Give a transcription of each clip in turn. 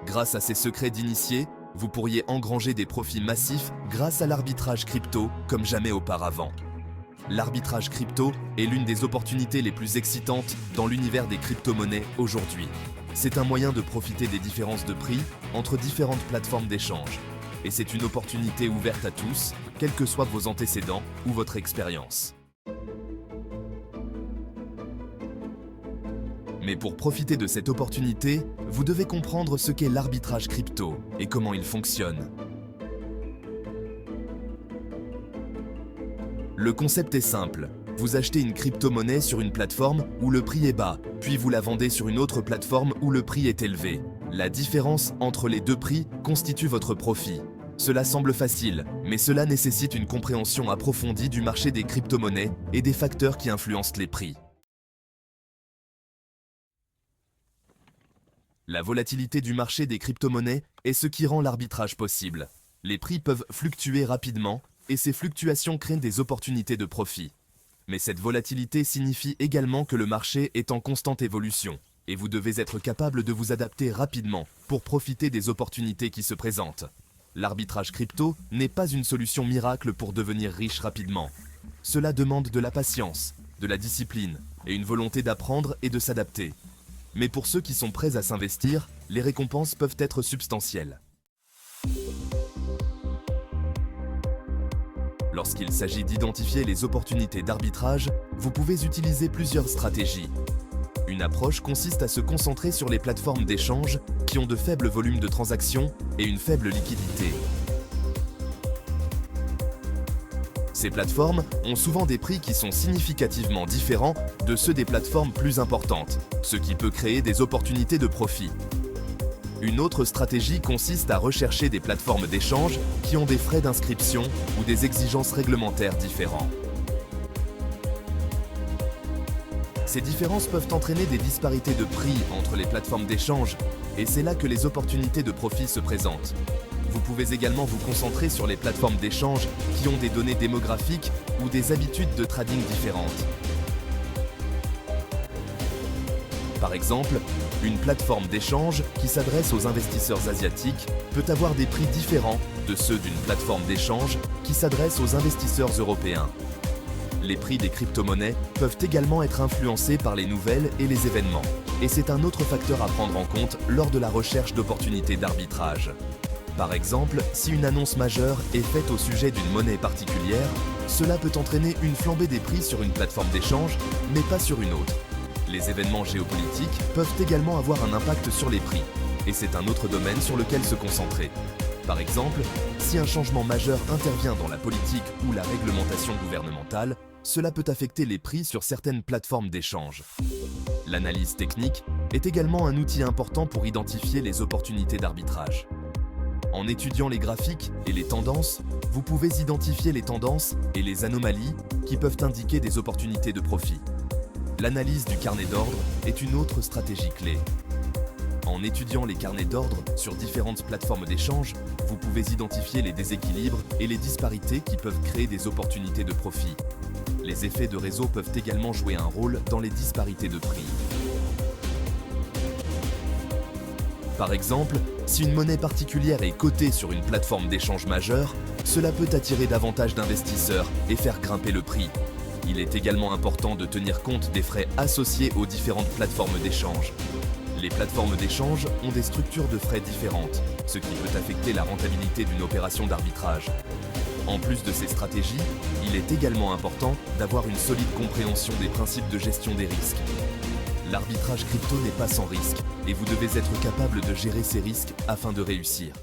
Grâce à ces secrets d'initié, vous pourriez engranger des profits massifs grâce à l'arbitrage crypto comme jamais auparavant. L'arbitrage crypto est l'une des opportunités les plus excitantes dans l'univers des crypto-monnaies aujourd'hui. C'est un moyen de profiter des différences de prix entre différentes plateformes d'échange. Et c'est une opportunité ouverte à tous, quels que soient vos antécédents ou votre expérience. Mais pour profiter de cette opportunité, vous devez comprendre ce qu'est l'arbitrage crypto et comment il fonctionne. Le concept est simple. Vous achetez une crypto-monnaie sur une plateforme où le prix est bas, puis vous la vendez sur une autre plateforme où le prix est élevé. La différence entre les deux prix constitue votre profit. Cela semble facile, mais cela nécessite une compréhension approfondie du marché des crypto-monnaies et des facteurs qui influencent les prix. La volatilité du marché des crypto-monnaies est ce qui rend l'arbitrage possible. Les prix peuvent fluctuer rapidement et ces fluctuations créent des opportunités de profit. Mais cette volatilité signifie également que le marché est en constante évolution et vous devez être capable de vous adapter rapidement pour profiter des opportunités qui se présentent. L'arbitrage crypto n'est pas une solution miracle pour devenir riche rapidement. Cela demande de la patience, de la discipline et une volonté d'apprendre et de s'adapter. Mais pour ceux qui sont prêts à s'investir, les récompenses peuvent être substantielles. Lorsqu'il s'agit d'identifier les opportunités d'arbitrage, vous pouvez utiliser plusieurs stratégies. Une approche consiste à se concentrer sur les plateformes d'échange qui ont de faibles volumes de transactions et une faible liquidité. Ces plateformes ont souvent des prix qui sont significativement différents de ceux des plateformes plus importantes, ce qui peut créer des opportunités de profit. Une autre stratégie consiste à rechercher des plateformes d'échange qui ont des frais d'inscription ou des exigences réglementaires différents. Ces différences peuvent entraîner des disparités de prix entre les plateformes d'échange et c'est là que les opportunités de profit se présentent. Vous pouvez également vous concentrer sur les plateformes d'échange qui ont des données démographiques ou des habitudes de trading différentes. Par exemple, une plateforme d'échange qui s'adresse aux investisseurs asiatiques peut avoir des prix différents de ceux d'une plateforme d'échange qui s'adresse aux investisseurs européens. Les prix des crypto-monnaies peuvent également être influencés par les nouvelles et les événements. Et c'est un autre facteur à prendre en compte lors de la recherche d'opportunités d'arbitrage. Par exemple, si une annonce majeure est faite au sujet d'une monnaie particulière, cela peut entraîner une flambée des prix sur une plateforme d'échange, mais pas sur une autre. Les événements géopolitiques peuvent également avoir un impact sur les prix, et c'est un autre domaine sur lequel se concentrer. Par exemple, si un changement majeur intervient dans la politique ou la réglementation gouvernementale, cela peut affecter les prix sur certaines plateformes d'échange. L'analyse technique est également un outil important pour identifier les opportunités d'arbitrage. En étudiant les graphiques et les tendances, vous pouvez identifier les tendances et les anomalies qui peuvent indiquer des opportunités de profit. L'analyse du carnet d'ordre est une autre stratégie clé. En étudiant les carnets d'ordre sur différentes plateformes d'échange, vous pouvez identifier les déséquilibres et les disparités qui peuvent créer des opportunités de profit. Les effets de réseau peuvent également jouer un rôle dans les disparités de prix. Par exemple, si une monnaie particulière est cotée sur une plateforme d'échange majeure, cela peut attirer davantage d'investisseurs et faire grimper le prix. Il est également important de tenir compte des frais associés aux différentes plateformes d'échange. Les plateformes d'échange ont des structures de frais différentes, ce qui peut affecter la rentabilité d'une opération d'arbitrage. En plus de ces stratégies, il est également important d'avoir une solide compréhension des principes de gestion des risques. L'arbitrage crypto n'est pas sans risque et vous devez être capable de gérer ces risques afin de réussir.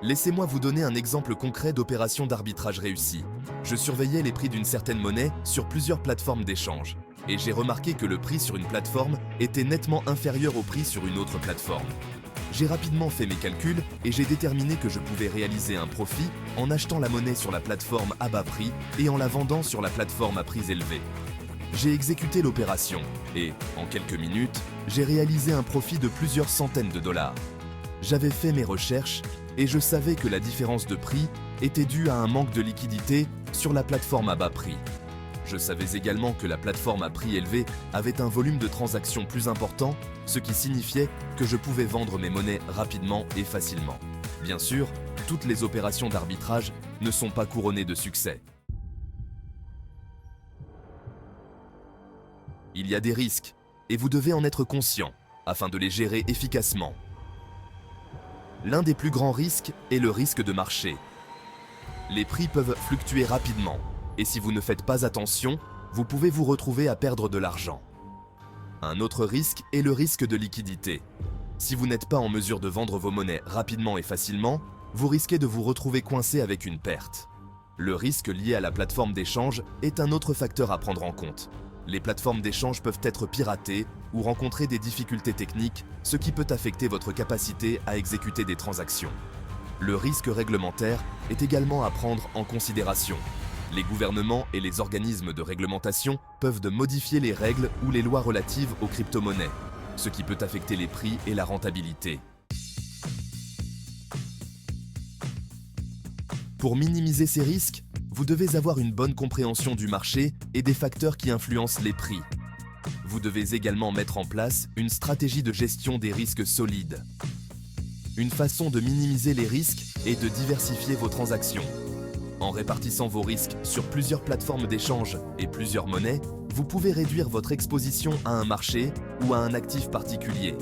Laissez-moi vous donner un exemple concret d'opération d'arbitrage réussie. Je surveillais les prix d'une certaine monnaie sur plusieurs plateformes d'échange et j'ai remarqué que le prix sur une plateforme était nettement inférieur au prix sur une autre plateforme. J'ai rapidement fait mes calculs et j'ai déterminé que je pouvais réaliser un profit en achetant la monnaie sur la plateforme à bas prix et en la vendant sur la plateforme à prix élevé. J'ai exécuté l'opération et, en quelques minutes, j'ai réalisé un profit de plusieurs centaines de dollars. J'avais fait mes recherches et je savais que la différence de prix était due à un manque de liquidité sur la plateforme à bas prix. Je savais également que la plateforme à prix élevé avait un volume de transactions plus important, ce qui signifiait que je pouvais vendre mes monnaies rapidement et facilement. Bien sûr, toutes les opérations d'arbitrage ne sont pas couronnées de succès. Il y a des risques, et vous devez en être conscient, afin de les gérer efficacement. L'un des plus grands risques est le risque de marché. Les prix peuvent fluctuer rapidement, et si vous ne faites pas attention, vous pouvez vous retrouver à perdre de l'argent. Un autre risque est le risque de liquidité. Si vous n'êtes pas en mesure de vendre vos monnaies rapidement et facilement, vous risquez de vous retrouver coincé avec une perte. Le risque lié à la plateforme d'échange est un autre facteur à prendre en compte. Les plateformes d'échange peuvent être piratées ou rencontrer des difficultés techniques, ce qui peut affecter votre capacité à exécuter des transactions. Le risque réglementaire est également à prendre en considération. Les gouvernements et les organismes de réglementation peuvent modifier les règles ou les lois relatives aux crypto-monnaies, ce qui peut affecter les prix et la rentabilité. Pour minimiser ces risques, vous devez avoir une bonne compréhension du marché et des facteurs qui influencent les prix. Vous devez également mettre en place une stratégie de gestion des risques solide. Une façon de minimiser les risques est de diversifier vos transactions. En répartissant vos risques sur plusieurs plateformes d'échange et plusieurs monnaies, vous pouvez réduire votre exposition à un marché ou à un actif particulier.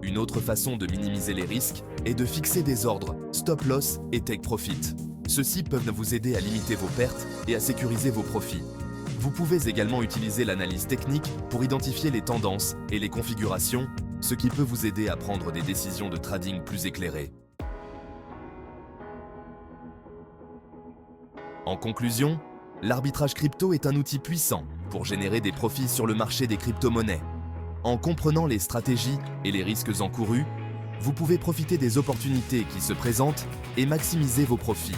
Une autre façon de minimiser les risques est de fixer des ordres, stop loss et take profit. Ceux-ci peuvent vous aider à limiter vos pertes et à sécuriser vos profits. Vous pouvez également utiliser l'analyse technique pour identifier les tendances et les configurations, ce qui peut vous aider à prendre des décisions de trading plus éclairées. En conclusion, l'arbitrage crypto est un outil puissant pour générer des profits sur le marché des crypto-monnaies. En comprenant les stratégies et les risques encourus, vous pouvez profiter des opportunités qui se présentent et maximiser vos profits.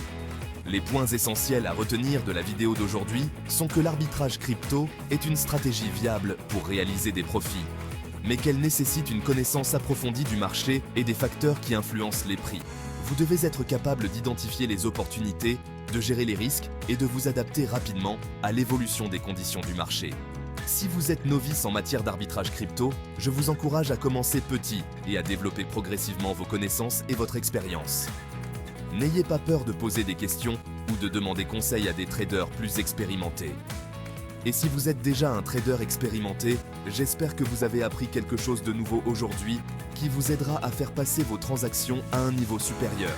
Les points essentiels à retenir de la vidéo d'aujourd'hui sont que l'arbitrage crypto est une stratégie viable pour réaliser des profits, mais qu'elle nécessite une connaissance approfondie du marché et des facteurs qui influencent les prix. Vous devez être capable d'identifier les opportunités, de gérer les risques et de vous adapter rapidement à l'évolution des conditions du marché. Si vous êtes novice en matière d'arbitrage crypto, je vous encourage à commencer petit et à développer progressivement vos connaissances et votre expérience. N'ayez pas peur de poser des questions ou de demander conseil à des traders plus expérimentés. Et si vous êtes déjà un trader expérimenté, j'espère que vous avez appris quelque chose de nouveau aujourd'hui qui vous aidera à faire passer vos transactions à un niveau supérieur.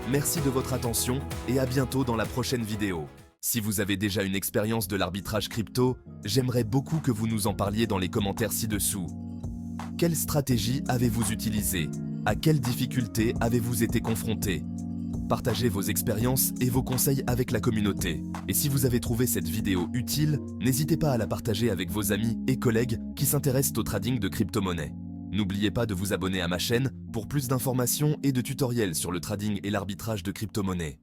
Merci de votre attention et à bientôt dans la prochaine vidéo. Si vous avez déjà une expérience de l'arbitrage crypto, j'aimerais beaucoup que vous nous en parliez dans les commentaires ci-dessous. Quelle stratégie avez-vous utilisée? À quelles difficultés avez-vous été confronté? Partagez vos expériences et vos conseils avec la communauté. Et si vous avez trouvé cette vidéo utile, n'hésitez pas à la partager avec vos amis et collègues qui s'intéressent au trading de crypto-monnaies. N'oubliez pas de vous abonner à ma chaîne pour plus d'informations et de tutoriels sur le trading et l'arbitrage de crypto-monnaies.